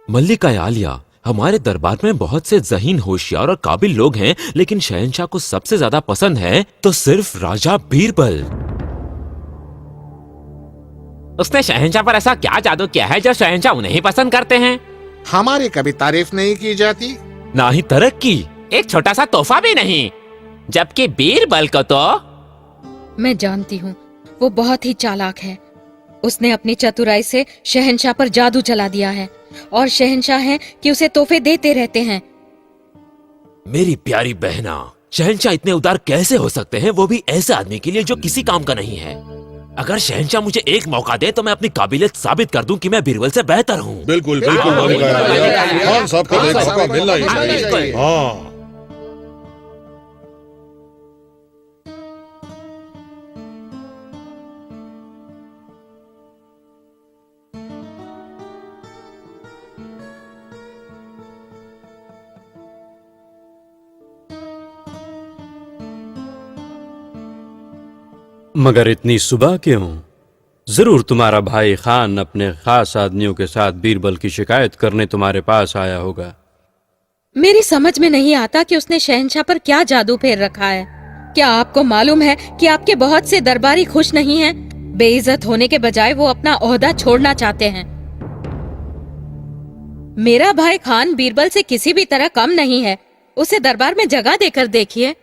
मल्लिका आलिया, हमारे दरबार में बहुत से ज़हीन, होशियार और काबिल लोग हैं, लेकिन शहंशाह को सबसे ज्यादा पसंद है तो सिर्फ राजा बीरबल। उसने शहंशाह पर ऐसा क्या जादू किया है जो शहंशाह उन्हें ही पसंद करते हैं? हमारी कभी तारीफ नहीं की जाती, ना ही तरक्की, एक छोटा सा तोहफा भी नहीं, जबकि बीरबल को तो। मैं जानती हूँ, वो बहुत ही चालाक है। उसने अपनी चतुराई से शहंशाह पर जादू चला दिया है और शहंशाह हैं कि उसे तोहफे देते रहते हैं। मेरी प्यारी बहना, शहंशाह इतने उदार कैसे हो सकते हैं, वो भी ऐसे आदमी के लिए जो किसी काम का नहीं है। अगर शहंशाह मुझे एक मौका दे तो मैं अपनी काबिलियत साबित कर दूं कि मैं बीरबल से बेहतर हूँ। बिल्कुल बिल्कुल खान साहब को एक मौका मिलना ही चाहिए। हाँ, मगर इतनी सुबह क्यों? जरूर तुम्हारा भाई खान अपने खास आदमियों के साथ बीरबल की शिकायत करने तुम्हारे पास आया होगा। मेरी समझ में नहीं आता कि उसने शहंशाह पर क्या जादू फेर रखा है। क्या आपको मालूम है कि आपके बहुत से दरबारी खुश नहीं हैं? बेइज्जत होने के बजाय वो अपना ओहदा छोड़ना चाहते हैं। मेरा भाई खान बीरबल से किसी भी तरह कम नहीं है। उसे दरबार में जगह देकर देखिए।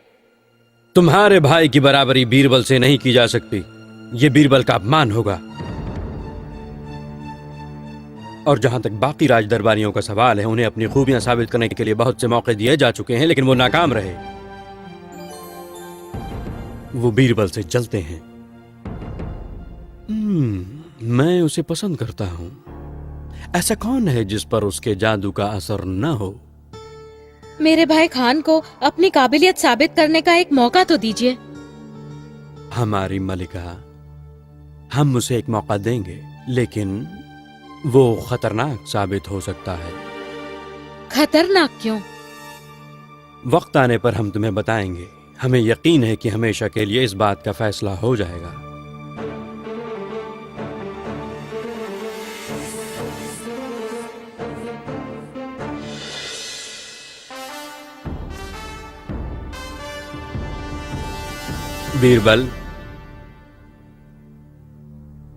तुम्हारे भाई की बराबरी बीरबल से नहीं की जा सकती। ये बीरबल का अपमान होगा। और जहां तक बाकी राज दरबारियों का सवाल है, उन्हें अपनी खूबियां साबित करने के लिए बहुत से मौके दिए जा चुके हैं, लेकिन वो नाकाम रहे। वो बीरबल से जलते हैं। मैं उसे पसंद करता हूं। ऐसा कौन है जिस पर उसके जादू का असर न हो? मेरे भाई खान को अपनी काबिलियत साबित करने का एक मौका तो दीजिए। हमारी मलिका, हम उसे एक मौका देंगे, लेकिन वो खतरनाक साबित हो सकता है। खतरनाक क्यों? वक्त आने पर हम तुम्हें बताएंगे। हमें यकीन है कि हमेशा के लिए इस बात का फैसला हो जाएगा। बीरबल,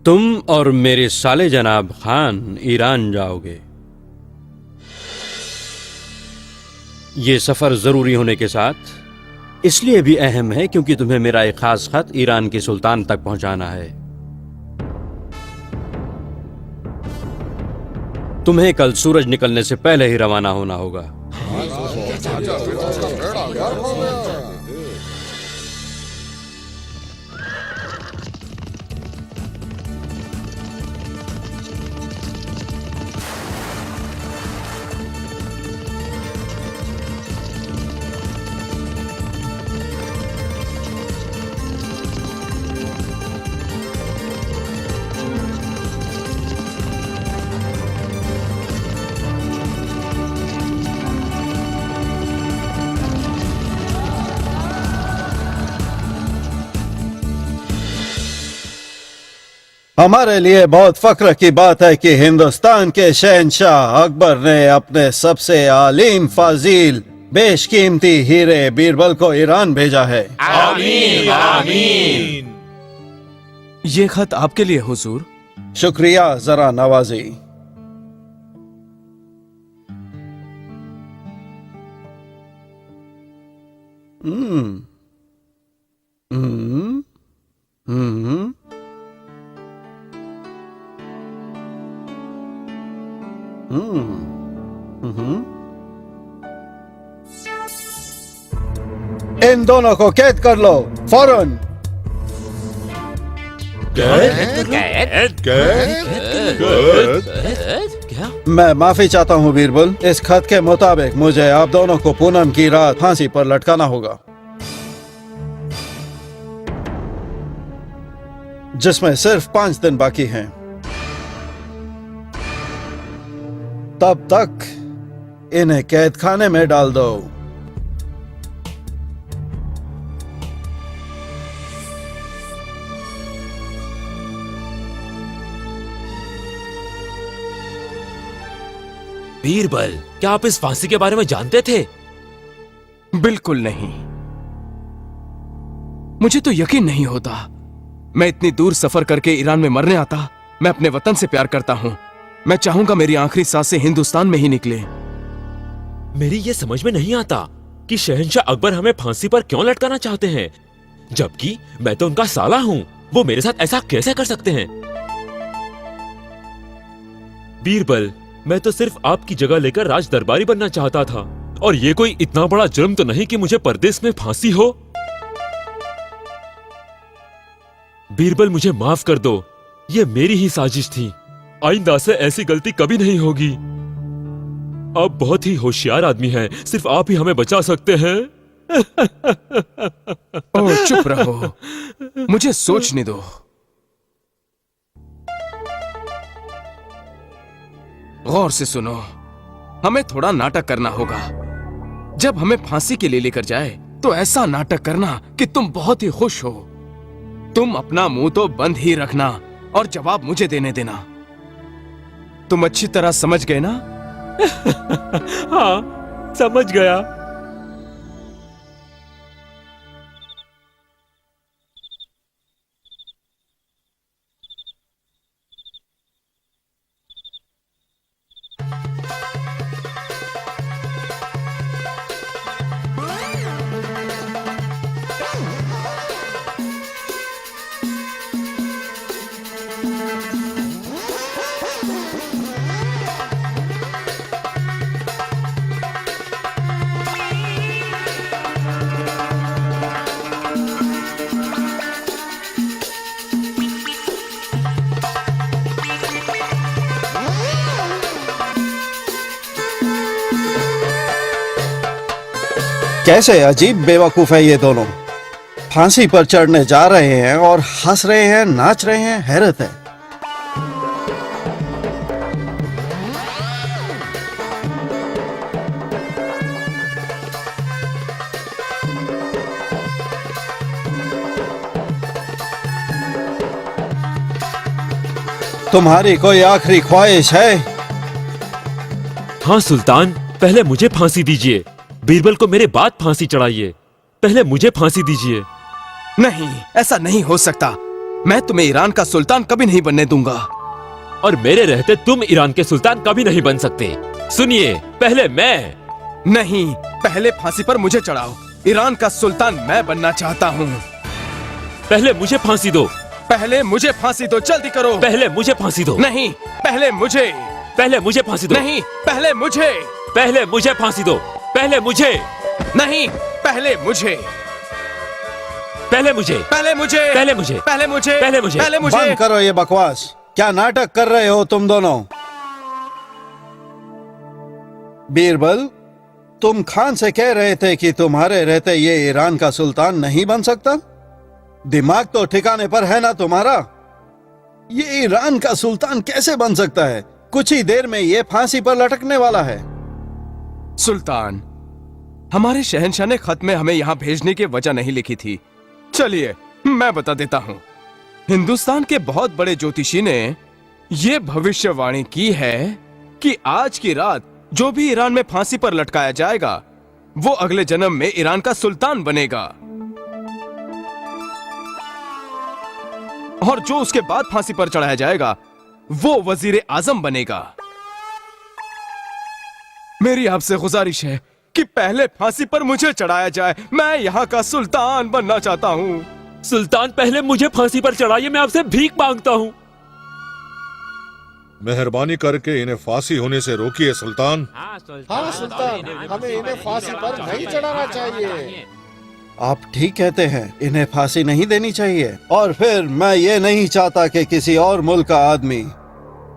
तुम और मेरे साले जनाब खान ईरान जाओगे। ये सफर जरूरी होने के साथ इसलिए भी अहम है क्योंकि तुम्हें मेरा एक खास खत ईरान के सुल्तान तक पहुंचाना है। तुम्हें कल सूरज निकलने से पहले ही रवाना होना होगा। हमारे लिए बहुत फख्र की बात है कि हिंदुस्तान के शहंशाह अकबर ने अपने सबसे आलीम फाजील बेशकीमती हीरे बीरबल को ईरान भेजा है। आमीन आमीन। ये खत आपके लिए हुजूर। शुक्रिया, जरा नवाजी। इन दोनों को कैद कर लो फौरन। क्या? मैं माफी चाहता हूँ बीरबल। इस खत के मुताबिक मुझे आप दोनों को पूनम की रात फांसी पर लटकाना होगा, जिसमें सिर्फ 5 दिन बाकी हैं। तब तक इन्हें कैद खाने में डाल दो। बीरबल, क्या आप इस फांसी के बारे में जानते थे? बिल्कुल नहीं। मुझे तो यकीन नहीं होता। मैं इतनी दूर सफर करके ईरान में मरने आता। मैं अपने वतन से प्यार करता हूं। मैं चाहूंगा मेरी आखिरी सांसें हिंदुस्तान में ही निकले। मेरी ये समझ में नहीं आता कि शहंशाह अकबर हमें फांसी पर क्यों लटकाना चाहते हैं, जबकि मैं तो उनका साला हूं। वो मेरे साथ ऐसा कैसे कर सकते हैं? बीरबल, मैं तो सिर्फ आपकी जगह लेकर राज दरबारी बनना चाहता था, और ये कोई इतना बड़ा जुर्म तो नहीं कि मुझे परदेश में फांसी हो। बीरबल, मुझे माफ कर दो। ये मेरी ही साजिश थी। आइंदा से ऐसी गलती कभी नहीं होगी। आप बहुत ही होशियार आदमी हैं, सिर्फ आप ही हमें बचा सकते हैं। ओह, चुप रहो, मुझे सोचने दो। गौर से सुनो, हमें थोड़ा नाटक करना होगा। जब हमें फांसी के लिए लेकर जाए तो ऐसा नाटक करना कि तुम बहुत ही खुश हो। तुम अपना मुंह तो बंद ही रखना और जवाब मुझे देने देना। तुम अच्छी तरह समझ गए ना? हाँ, समझ गया। कैसे अजीब बेवकूफ है ये दोनों। फांसी पर चढ़ने जा रहे हैं और हंस रहे हैं, नाच रहे हैं। हैरत है। तुम्हारी कोई आखिरी ख्वाहिश है? हाँ सुल्तान, पहले मुझे फांसी दीजिए। बीरबल को मेरे बाद फांसी चढ़ाइए। पहले मुझे फांसी दीजिए। नहीं, ऐसा नहीं हो सकता। मैं तुम्हें ईरान का सुल्तान कभी नहीं बनने दूंगा। और मेरे रहते तुम ईरान के सुल्तान कभी नहीं बन सकते। सुनिए, पहले मैं। नहीं, पहले फांसी पर मुझे चढ़ाओ। ईरान का सुल्तान मैं बनना चाहता हूँ। पहले मुझे फांसी दो। पहले मुझे फांसी दो, जल्दी करो। पहले मुझे फांसी दो। नहीं, पहले मुझे। पहले मुझे फांसी दो। नहीं, पहले मुझे। पहले मुझे फांसी दो। पहले मुझे। नहीं, पहले मुझे। पहले मुझे। पहले मुझे। पहले मुझे। पहले मुझे। पहले मुझे। पहले मुझे। बंद करो ये बकवास। क्या नाटक कर रहे हो तुम दोनों? बीरबल, तुम खान से कह रहे थे कि तुम्हारे रहते ये ईरान का सुल्तान नहीं बन सकता। दिमाग तो ठिकाने पर है ना तुम्हारा? ये ईरान का सुल्तान कैसे बन सकता है? कुछ ही देर में ये फांसी पर लटकने वाला है। सुल्तान, हमारे शहंशाह ने खत में हमें यहां भेजने की वजह नहीं लिखी थी। चलिए, मैं बता देता हूं। हिंदुस्तान के बहुत बड़े ज्योतिषी ने यह भविष्यवाणी की है कि आज की रात जो भी ईरान में फांसी पर लटकाया जाएगा, वो अगले जन्म में ईरान का सुल्तान बनेगा। और जो उसके बाद फांसी पर चढ़ाया जाएगा, वो वजीर आजम बनेगा। मेरी आपसे गुजारिश है कि पहले फांसी पर मुझे चढ़ाया जाए। मैं यहाँ का सुल्तान बनना चाहता हूँ। सुल्तान, पहले मुझे फांसी पर चढ़ाइए। मैं आपसे भीख मांगता हूँ। मेहरबानी करके इन्हें फांसी होने से रोकिए सुल्तान। हाँ सुल्तान, हमें इन्हें फांसी पर नहीं चढ़ाना चाहिए। आप ठीक कहते हैं, इन्हें फांसी नहीं देनी चाहिए। और फिर मैं ये नहीं चाहता कि किसी और मुल्क का आदमी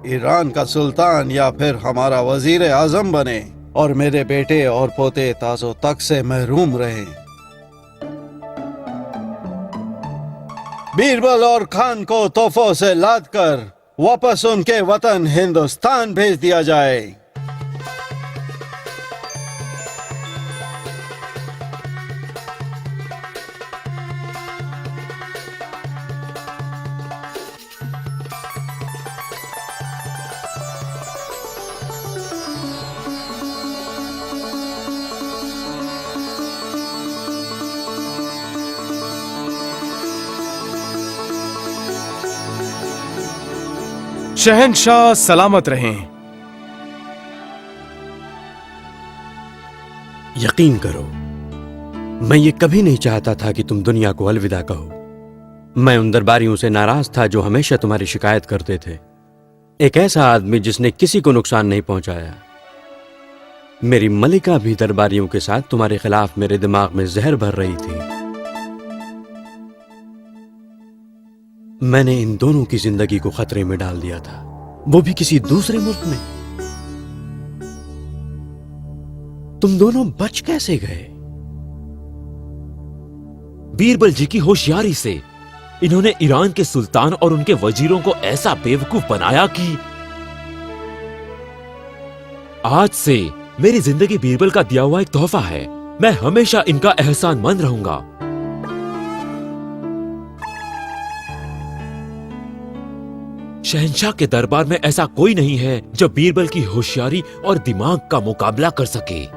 ईरान का सुल्तान या फिर हमारा वजीर आजम बने और मेरे बेटे और पोते ताजो तक से महरूम रहे। बीरबल और खान को तोहफों से लाद कर वापस उनके वतन हिंदुस्तान भेज दिया जाए। शहंशाह सलामत रहें। यकीन करो, मैं ये कभी नहीं चाहता था कि तुम दुनिया को अलविदा कहो। मैं उन दरबारियों से नाराज था जो हमेशा तुम्हारी शिकायत करते थे। एक ऐसा आदमी जिसने किसी को नुकसान नहीं पहुंचाया। मेरी मलिका भी दरबारियों के साथ तुम्हारे खिलाफ मेरे दिमाग में जहर भर रही थी। मैंने इन दोनों की जिंदगी को खतरे में डाल दिया था, वो भी किसी दूसरे मुल्क में। तुम दोनों बच कैसे गए? बीरबल जी की होशियारी से इन्होंने ईरान के सुल्तान और उनके वजीरों को ऐसा बेवकूफ बनाया कि आज से मेरी जिंदगी बीरबल का दिया हुआ एक तोहफा है। मैं हमेशा इनका एहसानमंद रहूंगा। शहंशाह के दरबार में ऐसा कोई नहीं है जो बीरबल की होशियारी और दिमाग का मुकाबला कर सके।